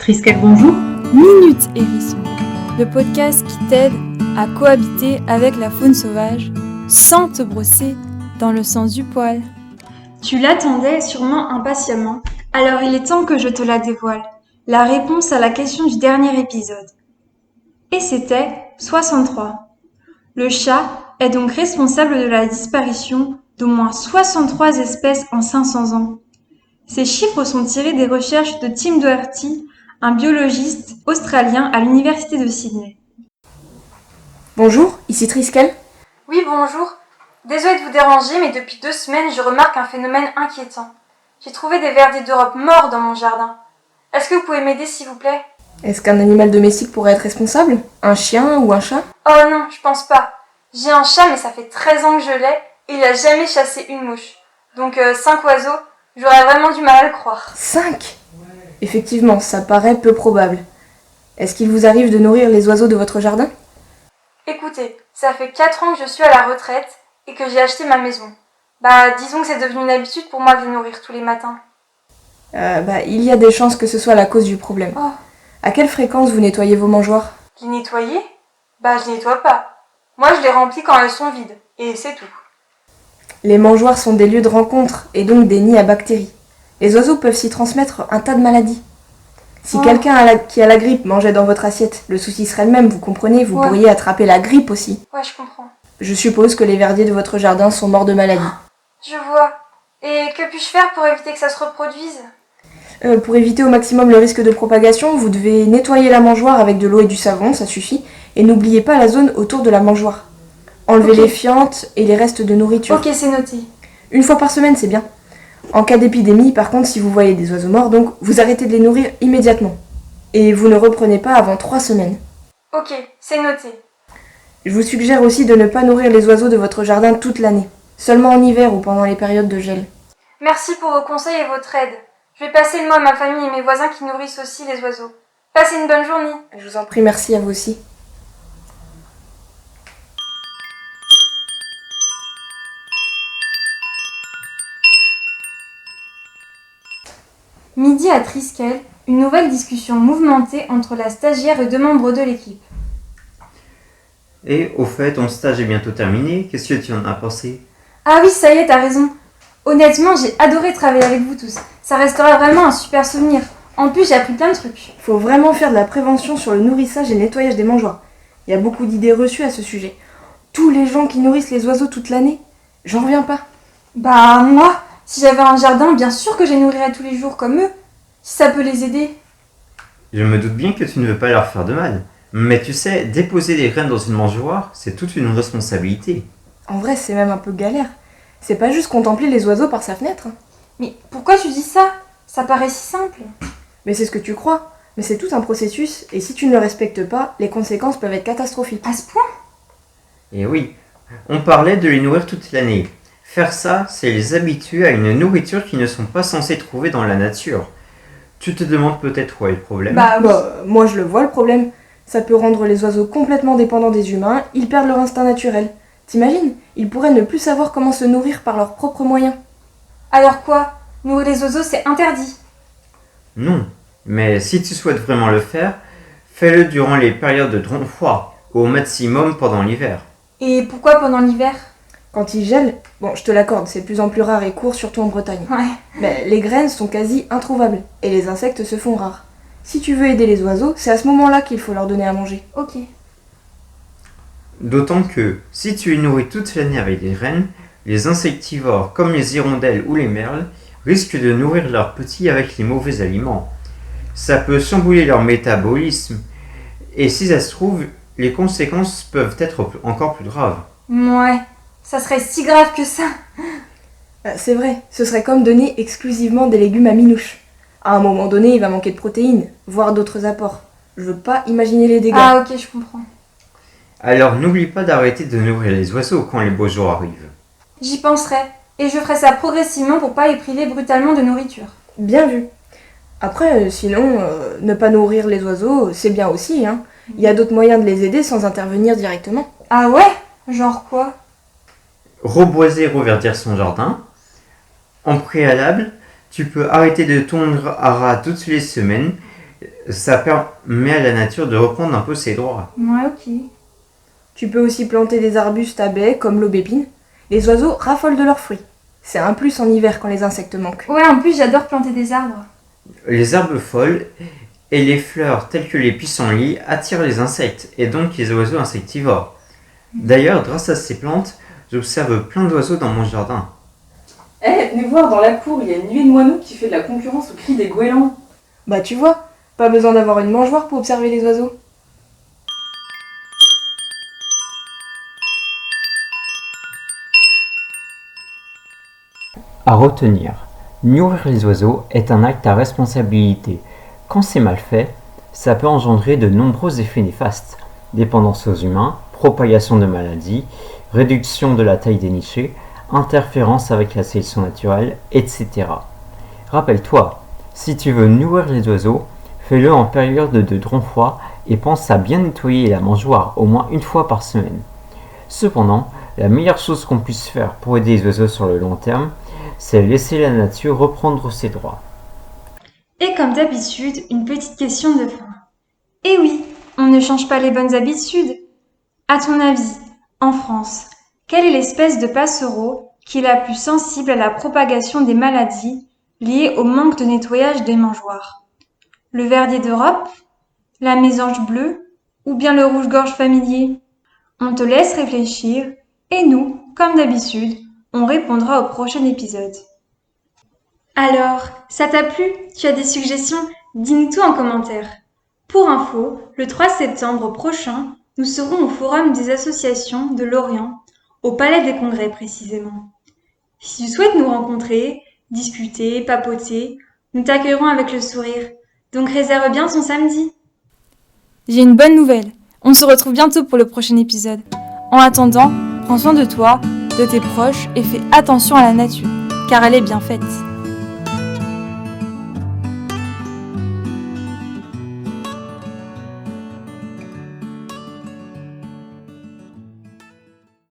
Triskel, bonjour. Minute Hérisson, le podcast qui t'aide à cohabiter avec la faune sauvage sans te brosser dans le sens du poil. Tu l'attendais sûrement impatiemment, alors il est temps que je te la dévoile. La réponse à la question du dernier épisode. Et c'était 63. Le chat est donc responsable de la disparition d'au moins 63 espèces en 500 ans. Ces chiffres sont tirés des recherches de Tim Doherty, un biologiste australien à l'université de Sydney. Bonjour, ici Triskel. Oui, bonjour. Désolée de vous déranger, mais depuis 2 semaines, je remarque un phénomène inquiétant. J'ai trouvé des verdets d'Europe morts dans mon jardin. Est-ce que vous pouvez m'aider, s'il vous plaît ? Est-ce qu'un animal domestique pourrait être responsable ? Un chien ou un chat ? Oh non, je pense pas. J'ai un chat, mais ça fait 13 ans que je l'ai, et il a jamais chassé une mouche. Donc 5 oiseaux, j'aurais vraiment du mal à le croire. 5 ? Effectivement, ça paraît peu probable. Est-ce qu'il vous arrive de nourrir les oiseaux de votre jardin ? Écoutez, ça fait 4 ans que je suis à la retraite et que j'ai acheté ma maison. Disons que c'est devenu une habitude pour moi de les nourrir tous les matins. Il y a des chances que ce soit la cause du problème. Oh. À quelle fréquence vous nettoyez vos mangeoires ? Les nettoyer ? Je nettoie pas. Moi, je les remplis quand elles sont vides, et c'est tout. Les mangeoires sont des lieux de rencontre et donc des nids à bactéries. Les oiseaux peuvent s'y transmettre un tas de maladies. Si quelqu'un qui a la grippe mangeait dans votre assiette, le souci serait le même, vous comprenez ? Vous pourriez attraper la grippe aussi. Ouais, je comprends. Je suppose que les verdiers de votre jardin sont morts de maladie. Je vois. Et que puis-je faire pour éviter que ça se reproduise ? Pour éviter au maximum le risque de propagation, vous devez nettoyer la mangeoire avec de l'eau et du savon, ça suffit. Et n'oubliez pas la zone autour de la mangeoire. Enlevez les fientes et les restes de nourriture. Ok, c'est noté. 1 fois par semaine, c'est bien. En cas d'épidémie, par contre, si vous voyez des oiseaux morts, donc vous arrêtez de les nourrir immédiatement. Et vous ne reprenez pas avant 3 semaines. Ok, c'est noté. Je vous suggère aussi de ne pas nourrir les oiseaux de votre jardin toute l'année. Seulement en hiver ou pendant les périodes de gel. Merci pour vos conseils et votre aide. Je vais passer le mot à ma famille et mes voisins qui nourrissent aussi les oiseaux. Passez une bonne journée. Je vous en prie, merci à vous aussi. Midi à Triskel, une nouvelle discussion mouvementée entre la stagiaire et 2 membres de l'équipe. Et au fait, ton stage est bientôt terminé, qu'est-ce que tu en as pensé ? Ah oui, ça y est, t'as raison. Honnêtement, j'ai adoré travailler avec vous tous. Ça restera vraiment un super souvenir. En plus, j'ai appris plein de trucs. Faut vraiment faire de la prévention sur le nourrissage et le nettoyage des mangeoires. Il y a beaucoup d'idées reçues à ce sujet. Tous les gens qui nourrissent les oiseaux toute l'année, j'en reviens pas. Moi, si j'avais un jardin, bien sûr que je les nourrirais tous les jours comme eux. Si ça peut les aider. Je me doute bien que tu ne veux pas leur faire de mal. Mais tu sais, déposer des graines dans une mangeoire, c'est toute une responsabilité. En vrai, c'est même un peu galère. C'est pas juste contempler les oiseaux par sa fenêtre. Mais pourquoi tu dis ça ? Ça paraît si simple. Mais c'est ce que tu crois. Mais c'est tout un processus, et si tu ne le respectes pas, les conséquences peuvent être catastrophiques. À ce point ? Et oui, on parlait de les nourrir toute l'année. Faire ça, c'est les habituer à une nourriture qu'ils ne sont pas censés trouver dans la nature. Tu te demandes peut-être où est le problème ? Moi je le vois le problème. Ça peut rendre les oiseaux complètement dépendants des humains, ils perdent leur instinct naturel. T'imagines ? Ils pourraient ne plus savoir comment se nourrir par leurs propres moyens. Alors quoi ? Nourrir les oiseaux, c'est interdit. Non, mais si tu souhaites vraiment le faire, fais-le durant les périodes de grand froid, au maximum pendant l'hiver. Et pourquoi pendant l'hiver ? Quand il gèle, je te l'accorde, c'est de plus en plus rare et court, surtout en Bretagne. Ouais. Mais les graines sont quasi introuvables, et les insectes se font rares. Si tu veux aider les oiseaux, c'est à ce moment-là qu'il faut leur donner à manger. Ok. D'autant que, si tu les nourris toute l'année avec des graines, les insectivores comme les hirondelles ou les merles risquent de nourrir leurs petits avec les mauvais aliments. Ça peut chambouler leur métabolisme, et si ça se trouve, les conséquences peuvent être encore plus graves. Ouais, ça serait si grave que ça. C'est vrai, ce serait comme donner exclusivement des légumes à Minouche. À un moment donné, il va manquer de protéines, voire d'autres apports. Je veux pas imaginer les dégâts. Ah ok, je comprends. Alors n'oublie pas d'arrêter de nourrir les oiseaux quand les beaux jours arrivent. J'y penserai, et je ferai ça progressivement pour pas les priver brutalement de nourriture. Bien vu. Après, sinon, ne pas nourrir les oiseaux, c'est bien aussi, hein. Il y a d'autres moyens de les aider sans intervenir directement. Ah ouais ? Genre quoi ? Reboiser et reverdir son jardin. En préalable, tu peux arrêter de tondre à ras toutes les semaines, Ça permet à la nature de reprendre un peu ses droits. Ouais, ok. Tu peux aussi planter des arbustes à baies comme l'aubépine. Les oiseaux raffolent de leurs fruits. C'est un plus en hiver quand les insectes manquent. Ouais, en plus, j'adore planter des arbres. Les herbes folles et les fleurs telles que les pissenlits attirent les insectes et donc les oiseaux insectivores. D'ailleurs, grâce à ces plantes, j'observe plein d'oiseaux dans mon jardin. Venez voir, dans la cour, il y a une nuée de moineaux qui fait de la concurrence au cri des goélands. Bah tu vois, pas besoin d'avoir une mangeoire pour observer les oiseaux. À retenir, nourrir les oiseaux est un acte à responsabilité. Quand c'est mal fait, ça peut engendrer de nombreux effets néfastes. Dépendance aux humains, propagation de maladies, réduction de la taille des nichés, interférence avec la sélection naturelle, etc. Rappelle-toi, si tu veux nourrir les oiseaux, fais-le en période de grand froid et pense à bien nettoyer la mangeoire au moins une fois par semaine. Cependant, la meilleure chose qu'on puisse faire pour aider les oiseaux sur le long terme, c'est laisser la nature reprendre ses droits. Et comme d'habitude, une petite question de fin. Eh oui, on ne change pas les bonnes habitudes. À ton avis, en France, quelle est l'espèce de passereau qui est la plus sensible à la propagation des maladies liées au manque de nettoyage des mangeoires? Le verdier d'Europe, la mésange bleue ou bien le rouge-gorge familier? On te laisse réfléchir et nous, comme d'habitude, on répondra au prochain épisode. Alors, ça t'a plu? Tu as des suggestions? Dis-nous tout en commentaire. Pour info, le 3 septembre prochain, nous serons au Forum des associations de Lorient, au Palais des Congrès précisément. Si tu souhaites nous rencontrer, discuter, papoter, nous t'accueillerons avec le sourire. Donc réserve bien ton samedi. J'ai une bonne nouvelle. On se retrouve bientôt pour le prochain épisode. En attendant, prends soin de toi, de tes proches et fais attention à la nature, car elle est bien faite.